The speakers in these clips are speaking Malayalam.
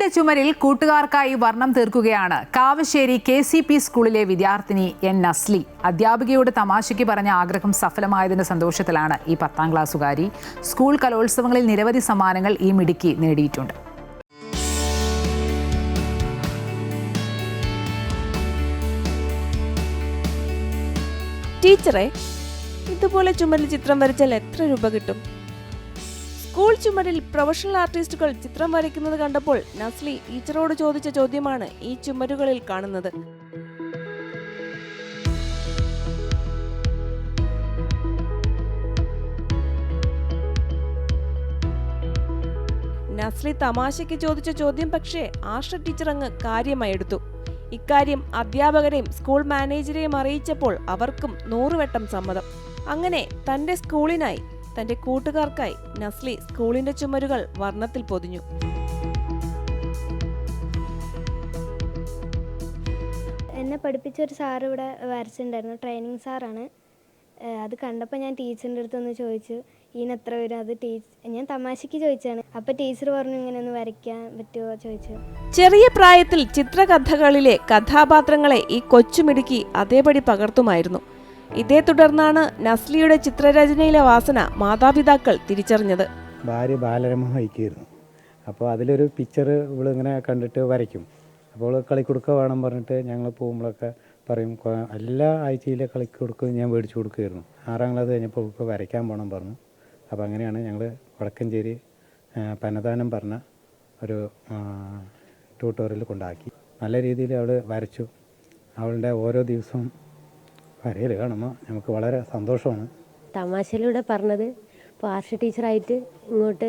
സ്കൂളിന്റെ ചുമരിൽ കൂട്ടുകാർക്കായി വർണ്ണം തീർക്കുകയാണ് കാവശ്ശേരി KCP സ്കൂളിലെ വിദ്യാർത്ഥിനി N നസ്ലി. അധ്യാപികയോട് തമാശയ്ക്ക് പറഞ്ഞ ആഗ്രഹം സഫലമായതിന്റെ സന്തോഷത്തിലാണ് ഈ 10ാം ക്ലാസ്സുകാരി. സ്കൂൾ കലോത്സവങ്ങളിൽ നിരവധി സമ്മാനങ്ങൾ ഈ മിടുക്കി നേടിയിട്ടുണ്ട്. ടീച്ചറെ, ഇതുപോലെ ചുമരിൽ ചിത്രം വരച്ചാൽ എത്ര രൂപ കിട്ടും? സ്കൂൾ ചുമരിൽ പ്രൊഫഷണൽ ആർട്ടിസ്റ്റുകൾ ചിത്രം വരയ്ക്കുന്നത് കണ്ടപ്പോൾ നസ്ലി ടീച്ചറോട് ചോദിച്ച ചോദ്യമാണ് ഈ ചുമരുകളിൽ കാണുന്നത്. നസ്ലി തമാശയ്ക്ക് ചോദിച്ച ചോദ്യം പക്ഷേ ആർഷ ടീച്ചർ അങ്ങ് കാര്യമായി എടുത്തു. ഇക്കാര്യം അധ്യാപകരെയും സ്കൂൾ മാനേജരെയും അറിയിച്ചപ്പോൾ അവർക്കും 100 വട്ടം സമ്മതം. അങ്ങനെ തന്റെ സ്കൂളിനായി, തന്റെ കൂട്ടുകാർക്കായി നസ്ലി സ്കൂളിന്റെ ചുമരുകൾ വർണ്ണത്തിൽ പൊതിഞ്ഞു. എന്നെ പഠിപ്പിച്ച ഒരു സാർ ഇവിടെ വരച്ചിട്ടുണ്ടായിരുന്നു, ട്രെയിനിങ് സാറാണ്. അത് കണ്ടപ്പോൾ ഞാൻ ടീച്ചറിൻ്റെ അടുത്തൊന്ന് ചോദിച്ചു, ഇതിന് എത്ര വരും? അത് ഞാൻ തമാശയ്ക്ക് ചോദിച്ചാണ്. അപ്പോൾ ടീച്ചർ പറഞ്ഞു, ഇങ്ങനെ ഒന്ന് വരയ്ക്കാൻ പറ്റുമോ ചോദിച്ചു. ചെറിയ പ്രായത്തിൽ ചിത്രകഥകളിലെ കഥാപാത്രങ്ങളെ ഈ കൊച്ചുമിടുക്കി അതേപടി പകർത്തുമായിരുന്നു. ഇതേ തുടർന്നാണ് നസ്ലിയുടെ ചിത്രരചനയിലെ വാസന മാതാപിതാക്കൾ തിരിച്ചറിഞ്ഞത്. ഭാര്യ ബാലരമ വഹിക്കുമായിരുന്നു. അപ്പോൾ അതിലൊരു പിക്ചർ ഇവളിങ്ങനെ കണ്ടിട്ട് വരയ്ക്കും. അപ്പോൾ കളിക്കുടുക്ക വേണം പറഞ്ഞിട്ട് ഞങ്ങൾ പോകുമ്പോഴൊക്കെ പറയും, എല്ലാ ആഴ്ചയിലെ കളിക്കുടുക്ക ഞാൻ മേടിച്ചു കൊടുക്കുമായിരുന്നു. 6ാം ക്ലാസ് കഴിഞ്ഞപ്പോൾ ഇപ്പോൾ വരയ്ക്കാൻ പോകണം പറഞ്ഞു. അപ്പോൾ അങ്ങനെയാണ് ഞങ്ങൾ വടക്കഞ്ചേരി പനദാനം പറഞ്ഞ ഒരു ട്യൂട്ടോറിയൽ കൊണ്ടാക്കി. നല്ല രീതിയിൽ അവൾ വരച്ചു. അവളുടെ ഓരോ ദിവസവും വരയിൽ കാണുമ്പോൾ നമുക്ക് വളരെ സന്തോഷമാണ്. തമാശയിലൂടെ പറഞ്ഞത് ഇപ്പോൾ ആർഷ ടീച്ചറായിട്ട് ഇങ്ങോട്ട്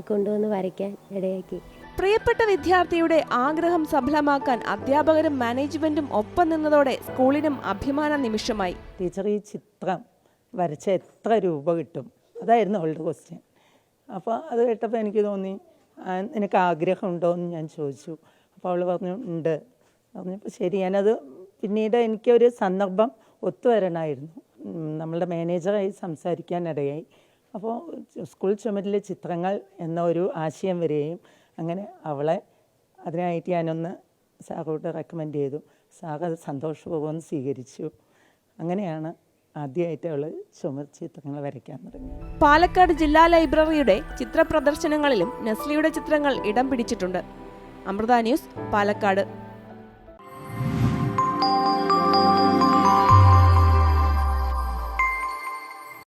കൊണ്ടുവന്ന് വരയ്ക്കാൻ ഇടയാക്കി. പ്രിയപ്പെട്ട വിദ്യാർത്ഥിയുടെ ആഗ്രഹം സഫലമാക്കാൻ അധ്യാപകരും മാനേജ്മെന്റും ഒപ്പം നിന്നതോടെ സ്കൂളിനും അഭിമാന നിമിഷമായി. ടീച്ചർ ഈ ചിത്രം വരച്ച എത്ര രൂപ കിട്ടും? അതായിരുന്നു അവളുടെ ക്വസ്റ്റ്യൻ. അപ്പോൾ അത് കേട്ടപ്പോൾ എനിക്ക് തോന്നി, നിനക്ക് ആഗ്രഹമുണ്ടോ എന്ന് ഞാൻ ചോദിച്ചു. അപ്പോൾ അവൾ പറഞ്ഞു ഉണ്ട്. പറഞ്ഞപ്പോൾ ശരി, ഞാനത് പിന്നീട് എനിക്കൊരു സന്ദർഭം ഒത്തുവരണമായിരുന്നു. നമ്മളുടെ മാനേജറായി സംസാരിക്കാനിടയായി. അപ്പോൾ സ്കൂൾ ചുമരിലെ ചിത്രങ്ങൾ എന്ന ഒരു ആശയം വരികയും അങ്ങനെ അവളെ അതിനായിട്ട് ഞാനൊന്ന് സാറോട് റെക്കമെൻഡ് ചെയ്തു. സാർ അത് സന്തോഷപൂർവ്വം സ്വീകരിച്ചു. അങ്ങനെയാണ് ആദ്യമായിട്ട് അവൾ ചുമർ ചിത്രങ്ങൾ വരയ്ക്കാൻ തുടങ്ങി. പാലക്കാട് ജില്ലാ ലൈബ്രറിയുടെ ചിത്ര പ്രദർശനങ്ങളിലും നസ്ലിയുടെ ചിത്രങ്ങൾ ഇടം പിടിച്ചിട്ടുണ്ട്. അമൃത ന്യൂസ്, പാലക്കാട്.